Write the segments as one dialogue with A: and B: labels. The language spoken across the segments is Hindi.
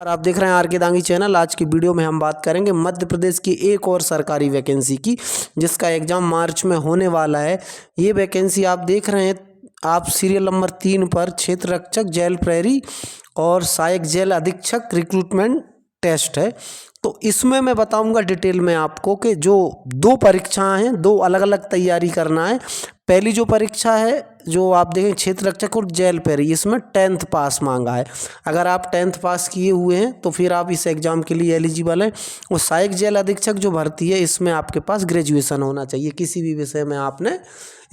A: और आप देख रहे हैं आर के दांगी चैनल। आज की वीडियो में हम बात करेंगे मध्य प्रदेश की एक और सरकारी वैकेंसी की, जिसका एग्ज़ाम मार्च में होने वाला है। ये वैकेंसी आप देख रहे हैं, आप सीरियल नंबर 3 पर क्षेत्र रक्षक, जेल प्रहरी और सहायक जेल अधीक्षक रिक्रूटमेंट टेस्ट है। तो इसमें मैं बताऊंगा डिटेल में आपको कि जो 2 परीक्षाएं हैं, 2 अलग अलग तैयारी करना है। पहली जो परीक्षा है, जो आप देखें क्षेत्र रक्षक और जेल प्रहरी, इसमें 10th पास मांगा है। अगर आप 10th पास किए हुए हैं तो फिर आप इस एग्ज़ाम के लिए एलिजिबल हैं। और सहायक जेल अधीक्षक जो भर्ती है, इसमें आपके पास ग्रेजुएशन होना चाहिए, किसी भी विषय में आपने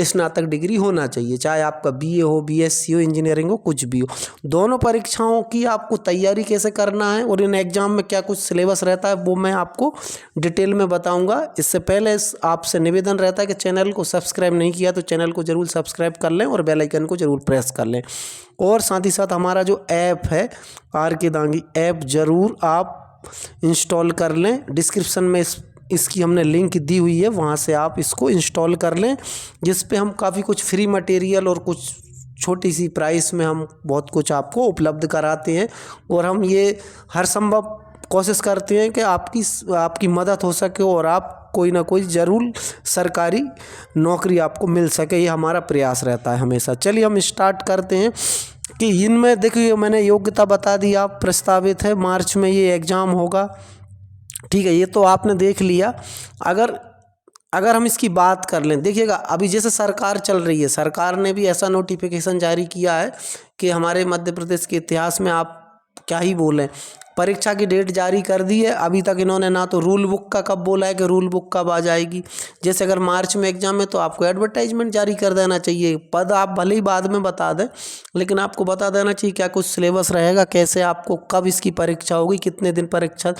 A: स्नातक डिग्री होना चाहिए, चाहे आपका बीए हो, बीएससी हो, इंजीनियरिंग हो, कुछ भी हो। दोनों परीक्षाओं की आपको तैयारी कैसे करना है और इन एग्ज़ाम में क्या कुछ सिलेबस रहता है, वो मैं आपको डिटेल में बताऊंगा। इससे पहले आपसे निवेदन रहता है कि चैनल को सब्सक्राइब नहीं किया तो चैनल को ज़रूर सब्सक्राइब कर लें और बेल आइकन को ज़रूर प्रेस कर लें। और साथ ही साथ हमारा जो ऐप है आर के दांगी ऐप, ज़रूर आप इंस्टॉल कर लें। डिस्क्रिप्शन में इसकी हमने लिंक दी हुई है, वहाँ से आप इसको इंस्टॉल कर लें, जिस पे हम काफ़ी कुछ फ्री मटेरियल और कुछ छोटी सी प्राइस में हम बहुत कुछ आपको उपलब्ध कराते हैं। और हम ये हर संभव कोशिश करते हैं कि आपकी मदद हो सके और आप कोई ना कोई ज़रूर सरकारी नौकरी आपको मिल सके, ये हमारा प्रयास रहता है हमेशा। चलिए हम स्टार्ट करते हैं कि इनमें देखिए, मैंने योग्यता बता दी, आप प्रस्तावित है मार्च में ये एग्ज़ाम होगा। ठीक है, ये तो आपने देख लिया। अगर हम इसकी बात कर लें, देखिएगा अभी जैसे सरकार चल रही है, सरकार ने भी ऐसा नोटिफिकेशन जारी किया है कि हमारे मध्य प्रदेश के इतिहास में आप क्या ही बोलें, परीक्षा की डेट जारी कर दी है। अभी तक इन्होंने ना तो रूल बुक का कब बोला है कि रूल बुक कब आ जाएगी। जैसे अगर मार्च में एग्जाम है तो आपको एडवर्टाइजमेंट जारी कर देना चाहिए। पद आप भले ही बाद में बता दें, लेकिन आपको बता देना चाहिए क्या कुछ सिलेबस रहेगा, कैसे आपको कब इसकी परीक्षा होगी, कितने दिन परीक्षा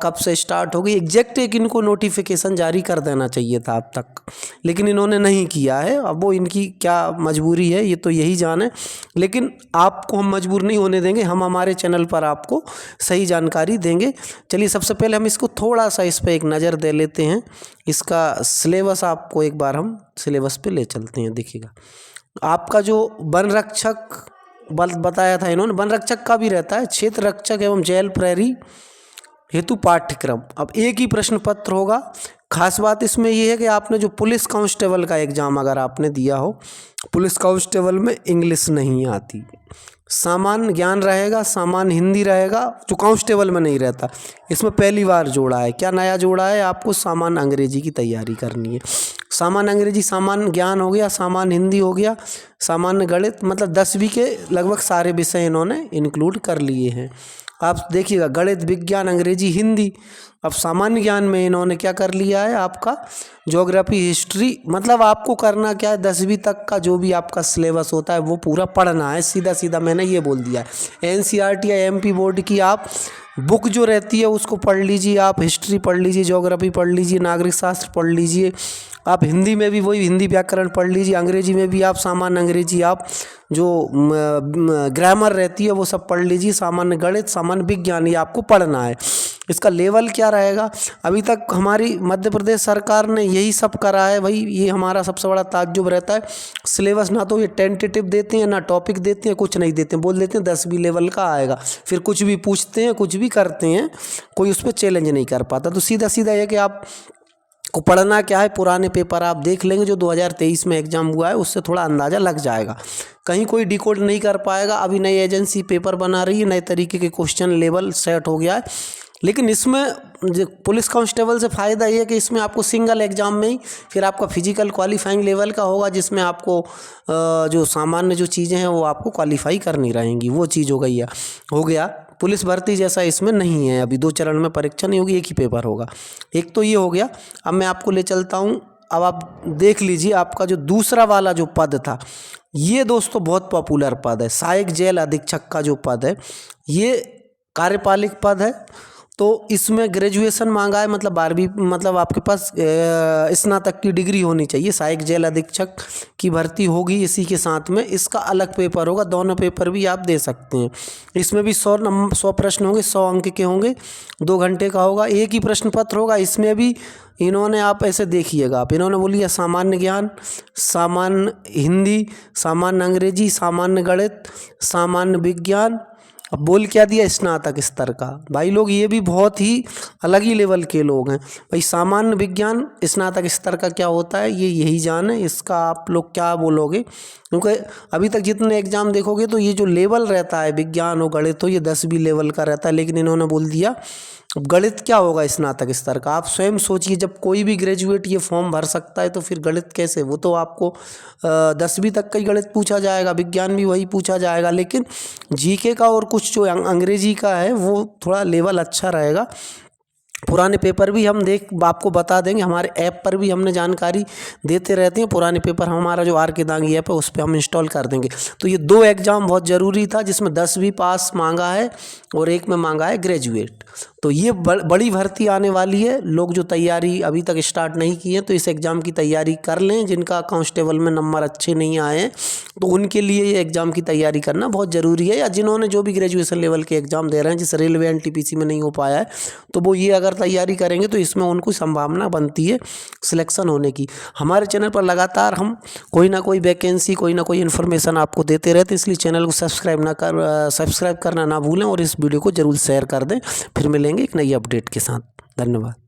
A: कब से स्टार्ट होगी, एग्जैक्ट एक इनको नोटिफिकेशन जारी कर देना चाहिए था अब तक, लेकिन इन्होंने नहीं किया है। अब वो इनकी क्या मजबूरी है ये तो यही जाने, लेकिन आपको हम मजबूर नहीं होने देंगे। हम हमारे चैनल पर आपको सही जानकारी देंगे। चलिए सबसे पहले हम इसको थोड़ा सा इस पर एक नज़र दे लेते हैं। इसका सिलेबस आपको एक बार हम सिलेबस पे ले चलते हैं। देखिएगा, आपका जो वन रक्षक बताया था इन्होंने, वन रक्षक का भी रहता है, क्षेत्र रक्षक एवं जेल प्रहरी हेतु पाठ्यक्रम। अब एक ही प्रश्न पत्र होगा। खास बात इसमें यह है कि आपने जो पुलिस कांस्टेबल का एग्ज़ाम अगर आपने दिया हो, पुलिस कांस्टेबल में इंग्लिश नहीं आती, सामान्य ज्ञान रहेगा, सामान्य हिंदी रहेगा, जो कांस्टेबल में नहीं रहता। इसमें पहली बार जोड़ा है। क्या नया जोड़ा है? आपको सामान्य अंग्रेजी की तैयारी करनी है। सामान्य अंग्रेजी, सामान्य ज्ञान हो गया, सामान्य हिंदी हो गया, सामान्य गणित, मतलब 10वीं के लगभग सारे विषय इन्होंने इंक्लूड कर लिए हैं। आप देखिएगा, गणित, विज्ञान, अंग्रेजी, हिंदी। अब सामान्य ज्ञान में इन्होंने क्या कर लिया है, आपका ज्योग्राफी, हिस्ट्री, मतलब आपको करना क्या है, 10वीं तक का जो भी आपका सिलेबस होता है वो पूरा पढ़ना है। सीधा सीधा मैंने ये बोल दिया है। एनसीईआरटी या एमपी बोर्ड की आप बुक जो रहती है उसको पढ़ लीजिए, आप हिस्ट्री पढ़ लीजिए, ज्योग्राफी पढ़ लीजिए, नागरिक शास्त्र पढ़ लीजिए, आप हिंदी में भी वही हिंदी व्याकरण पढ़ लीजिए, अंग्रेजी में भी आप सामान्य अंग्रेजी, आप जो ग्रामर रहती है वो सब पढ़ लीजिए, सामान्य गणित, सामान्य विज्ञान, ये आपको पढ़ना है। इसका लेवल क्या रहेगा? अभी तक हमारी मध्य प्रदेश सरकार ने यही सब करा है भाई, ये हमारा सबसे बड़ा ताज्जुब रहता है। सिलेबस ना तो ये टेंटेटिव देते हैं, ना टॉपिक देते हैं, कुछ नहीं देते हैं, बोल देते हैं 10वीं लेवल का आएगा, फिर कुछ भी पूछते हैं, कुछ भी करते हैं, कोई उस पर चैलेंज नहीं कर पाता। तो सीधा सीधा ये कि आप को पढ़ना क्या है, पुराने पेपर आप देख लेंगे जो 2023 में एग्ज़ाम हुआ है, उससे थोड़ा अंदाज़ा लग जाएगा। कहीं कोई डिकोड नहीं कर पाएगा। अभी नई एजेंसी पेपर बना रही है, नए तरीके के क्वेश्चन लेवल सेट हो गया है। लेकिन इसमें जो पुलिस कांस्टेबल से फ़ायदा ये है कि इसमें आपको सिंगल एग्ज़ाम में ही फिर आपका फिजिकल क्वालिफाइंग लेवल का होगा, जिसमें आपको जो सामान्य जो चीज़ें हैं वो आपको क्वालिफाई करनी रहेंगी, वो चीज़ हो गया। पुलिस भर्ती जैसा इसमें नहीं है, अभी 2 चरण में परीक्षा नहीं होगी, एक ही पेपर होगा। एक तो ये हो गया। अब मैं आपको ले चलता हूँ। अब आप देख लीजिए, आपका जो दूसरा वाला जो पद था, ये दोस्तों बहुत पॉपुलर पद है। सहायक जेल अधीक्षक का जो पद है, ये कार्यपालिक पद है। तो इसमें ग्रेजुएशन मांगा है, मतलब 12वीं, मतलब आपके पास स्नातक की डिग्री होनी चाहिए। सहायक जेल अधीक्षक की भर्ती होगी, इसी के साथ में इसका अलग पेपर होगा। दोनों पेपर भी आप दे सकते हैं। इसमें भी 100 प्रश्न होंगे, 100 अंक के होंगे, 2 घंटे का होगा, एक ही प्रश्न पत्र होगा। इसमें भी इन्होंने, आप ऐसे देखिएगा, आप इन्होंने बोलिए सामान्य ज्ञान, सामान्य हिंदी, सामान्य अंग्रेजी, सामान्य गणित, सामान्य विज्ञान अब बोल क्या दिया, स्नातक स्तर का। भाई लोग ये भी बहुत ही अलग ही लेवल के लोग हैं। भाई सामान्य विज्ञान स्नातक स्तर का क्या होता है ये यही जान है, इसका आप लोग क्या बोलोगे, क्योंकि अभी तक जितने एग्जाम देखोगे तो ये जो लेवल रहता है विज्ञान हो गणित हो ये 10वीं लेवल का रहता है, लेकिन इन्होंने बोल दिया अब गणित क्या होगा स्नातक स्तर का। आप स्वयं सोचिए, जब कोई भी ग्रेजुएट ये फॉर्म भर सकता है तो फिर गणित कैसे, वो तो आपको 10वीं तक का ही गणित पूछा जाएगा, विज्ञान भी वही पूछा जाएगा, लेकिन जीके का और कुछ जो अंग्रेजी का है वो थोड़ा लेवल अच्छा रहेगा। पुराने पेपर भी हम आपको बता देंगे, हमारे ऐप पर भी हमने जानकारी देते रहते हैं। पुराने पेपर हमारा जो आर के दांगी ऐप है उस पर हम इंस्टॉल कर देंगे। तो ये 2 एग्ज़ाम बहुत ज़रूरी था, जिसमें 10वीं पास मांगा है और एक में मांगा है ग्रेजुएट। तो ये बड़ी भर्ती आने वाली है। लोग जो तैयारी अभी तक स्टार्ट नहीं की है तो इस एग्ज़ाम की तैयारी कर लें। जिनका कांस्टेबल में नंबर अच्छे नहीं आए हैं तो उनके लिए ये एग्ज़ाम की तैयारी करना बहुत ज़रूरी है, या जिन्होंने जो भी ग्रेजुएशन लेवल के एग्ज़ाम दे रहे हैं, जैसे रेलवे एनटीपीसी में नहीं हो पाया है तो वो ये अगर तैयारी करेंगे तो इसमें उनको संभावना बनती है सिलेक्शन होने की। हमारे चैनल पर लगातार हम कोई ना कोई वैकेंसी, कोई ना कोई इन्फॉर्मेशन आपको देते रहते हैं, इसलिए चैनल को सब्सक्राइब करना ना भूलें और इस वीडियो को ज़रूर शेयर कर दें। फिर मिलेंगे एक नई अपडेट के साथ। धन्यवाद।